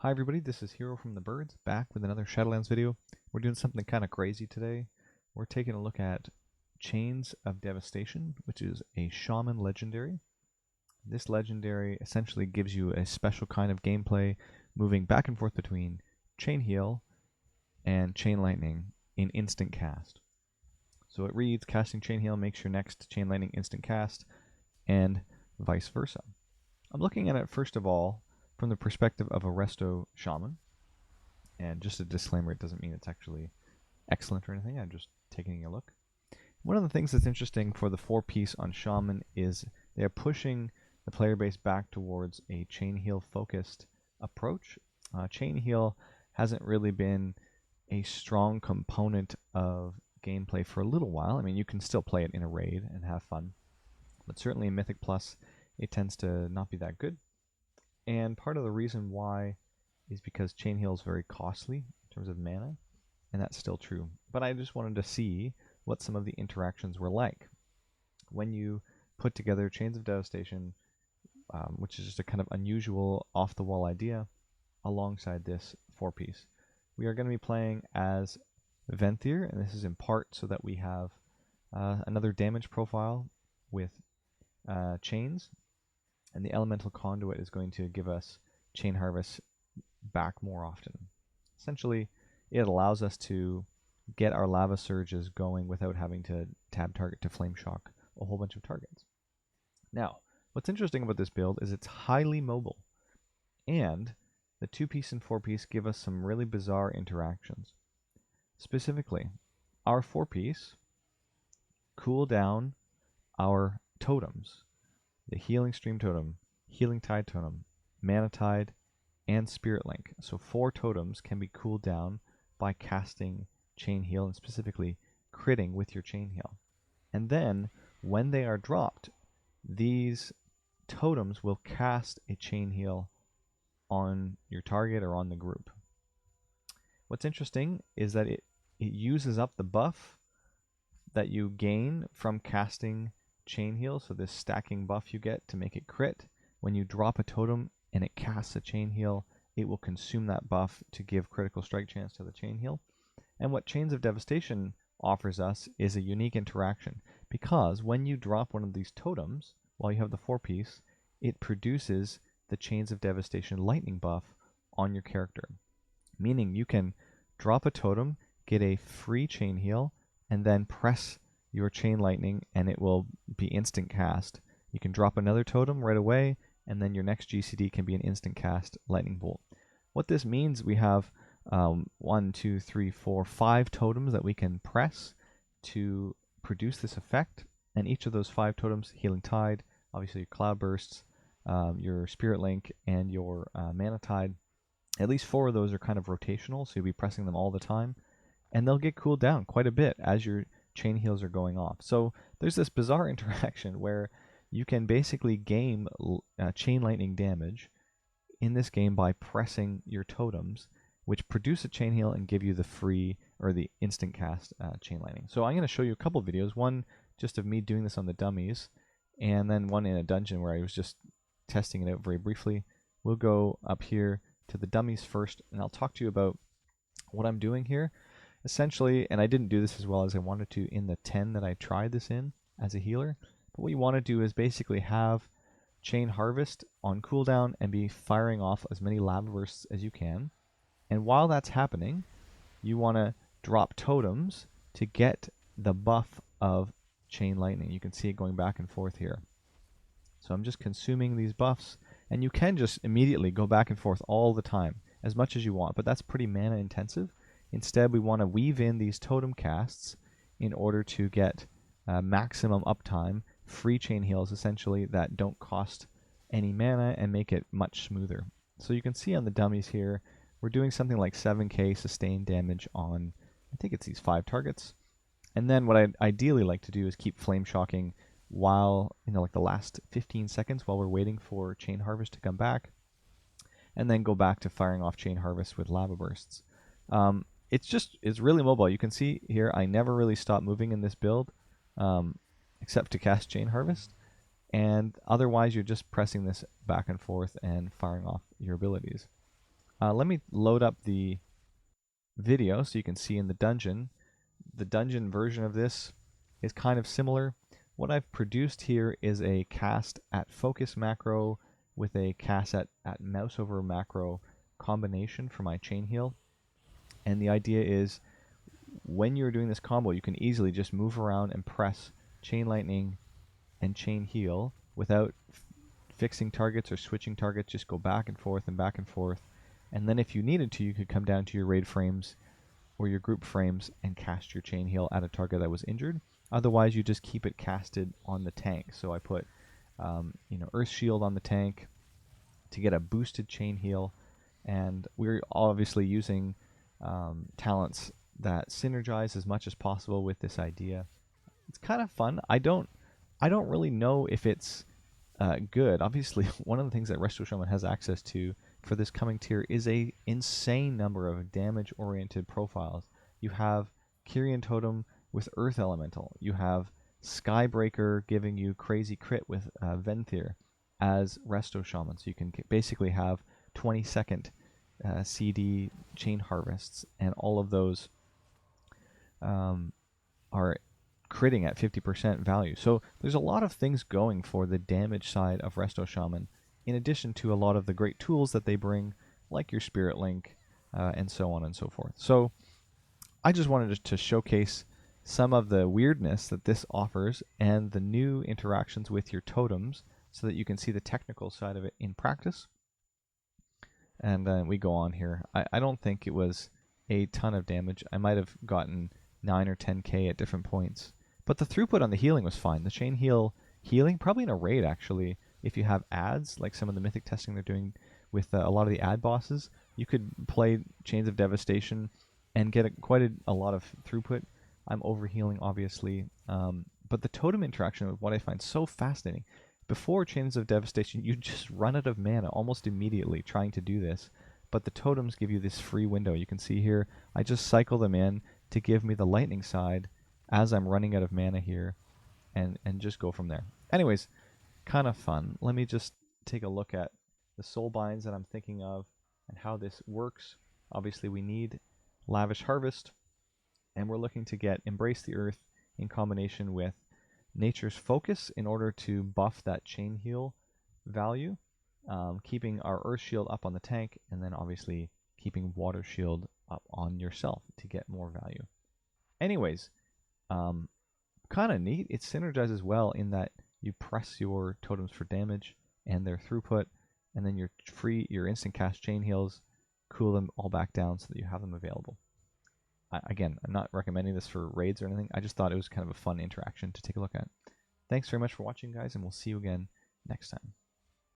Hi everybody, this is Hero from the Birds, back with another Shadowlands video. We're doing something kind of crazy today. We're taking a look at Chains of Devastation, which is a Shaman Legendary. This Legendary essentially gives you a special kind of gameplay, moving back and forth between Chain Heal and Chain Lightning in instant cast. So it reads, casting Chain Heal makes your next Chain Lightning instant cast, and vice versa. I'm looking at it first of all from the perspective of a Resto Shaman. And just a disclaimer, it doesn't mean it's actually excellent or anything, I'm just taking a look. One of the things that's interesting for the 4-piece on Shaman is they're pushing the player base back towards a Chain Heal focused approach. Chain Heal hasn't really been a strong component of gameplay for a little while. I mean, you can still play it in a raid and have fun, but certainly in Mythic Plus it tends to not be that good. And part of the reason why is because Chain Heal is very costly in terms of mana, and that's still true. But I just wanted to see what some of the interactions were like when you put together Chains of Devastation, which is just a kind of unusual off-the-wall idea, alongside this 4-piece. We are going to be playing as Venthyr, and this is in part so that we have another damage profile with chains. And the Elemental Conduit is going to give us Chain Harvest back more often. Essentially, it allows us to get our Lava Surges going without having to tab target to Flame Shock a whole bunch of targets. Now, what's interesting about this build is it's highly mobile, and the 2-piece and 4-piece give us some really bizarre interactions. Specifically, our 4-piece cool down our totems. The Healing Stream Totem, Healing Tide Totem, Mana Tide, and Spirit Link. So 4 totems can be cooled down by casting Chain Heal and specifically critting with your Chain Heal. And then, when they are dropped, these totems will cast a Chain Heal on your target or on the group. What's interesting is that it uses up the buff that you gain from casting Chain Heal, so this stacking buff you get to make it crit. When you drop a totem and it casts a Chain Heal, it will consume that buff to give critical strike chance to the Chain Heal. And what Chains of Devastation offers us is a unique interaction, because when you drop one of these totems while you have the 4-piece, it produces the Chains of Devastation lightning buff on your character. Meaning you can drop a totem, get a free Chain Heal, and then press your Chain Lightning and it will be instant cast. You can drop another totem right away, and then your next GCD can be an instant cast Lightning Bolt. What this means, we have 1, 2, 3, 4, 5 totems that we can press to produce this effect, and each of those 5 totems, Healing Tide, obviously your Cloud Bursts, your Spirit Link, and your Mana Tide, at least 4 of those are kind of rotational, so you'll be pressing them all the time, and they'll get cooled down quite a bit as your Chain Heals are going off. So there's this bizarre interaction where you can basically game Chain Lightning damage in this game by pressing your totems, which produce a Chain Heal and give you the free or the instant cast Chain Lightning. So I'm going to show you a couple videos, one just of me doing this on the dummies, and then one in a dungeon where I was just testing it out very briefly. We'll go up here to the dummies first, and I'll talk to you about what I'm doing here. Essentially, and I didn't do this as well as I wanted to in the 10 that I tried this in as a healer, but what you want to do is basically have Chain Harvest on cooldown and be firing off as many lava bursts as you can. And while that's happening, you want to drop totems to get the buff of Chain Lightning. You can see it going back and forth here. So I'm just consuming these buffs, and you can just immediately go back and forth all the time, as much as you want, but that's pretty mana intensive. Instead, we want to weave in these totem casts in order to get maximum uptime, free Chain Heals essentially that don't cost any mana and make it much smoother. So you can see on the dummies here, we're doing something like 7k sustained damage on, I think it's these 5 targets. And then what I'd ideally like to do is keep Flame Shocking while, like the last 15 seconds while we're waiting for Chain Harvest to come back, and then go back to firing off Chain Harvest with Lava Bursts. It's really mobile. You can see here I never really stop moving in this build, except to cast Chain Harvest, and otherwise you're just pressing this back and forth and firing off your abilities. Let me load up the video so you can see in the dungeon. The dungeon version of this is kind of similar. What I've produced here is a cast at focus macro with a cast at mouse over macro combination for my chain heal. And the idea is when you're doing this combo, you can easily just move around and press chain lightning and chain heal without fixing targets or switching targets. Just go back and forth and back and forth. And then if you needed to, you could come down to your raid frames or your group frames and cast your chain heal at a target that was injured. Otherwise, you just keep it casted on the tank. So I put, Earth Shield on the tank to get a boosted chain heal, and we're obviously using talents that synergize as much as possible with this idea. It's kind of fun. I don't really know if it's good. Obviously, one of the things that Resto Shaman has access to for this coming tier is a insane number of damage-oriented profiles. You have Kyrian Totem with Earth Elemental. You have Skybreaker giving you crazy crit with Venthyr as Resto Shaman. So you can basically have 20-second CD chain harvests, and all of those are critting at 50% value. So there's a lot of things going for the damage side of Resto Shaman, in addition to a lot of the great tools that they bring, like your Spirit Link, and so on and so forth. So I just wanted to showcase some of the weirdness that this offers and the new interactions with your totems so that you can see the technical side of it in practice. And we go on here. I don't think it was a ton of damage. I might have gotten 9 or 10k at different points. But the throughput on the healing was fine. The chain healing, probably in a raid actually, if you have ads, like some of the mythic testing they're doing with a lot of the ad bosses, you could play Chains of Devastation and get quite a lot of throughput. I'm overhealing, obviously. But the totem interaction is what I find so fascinating. Before Chains of Devastation, you just run out of mana almost immediately trying to do this. But the totems give you this free window. You can see here, I just cycle them in to give me the lightning side as I'm running out of mana here, and just go from there. Anyways, kind of fun. Let me just take a look at the Soulbinds that I'm thinking of and how this works. Obviously, we need Lavish Harvest, and we're looking to get Embrace the Earth in combination with Nature's Focus in order to buff that chain heal value, keeping our Earth Shield up on the tank, and then obviously keeping Water Shield up on yourself to get more value. Anyways, kind of neat. It synergizes well in that you press your totems for damage and their throughput, and then your instant cast chain heals, cool them all back down so that you have them available. Again, I'm not recommending this for raids or anything. I just thought it was kind of a fun interaction to take a look at. Thanks very much for watching, guys, and we'll see you again next time.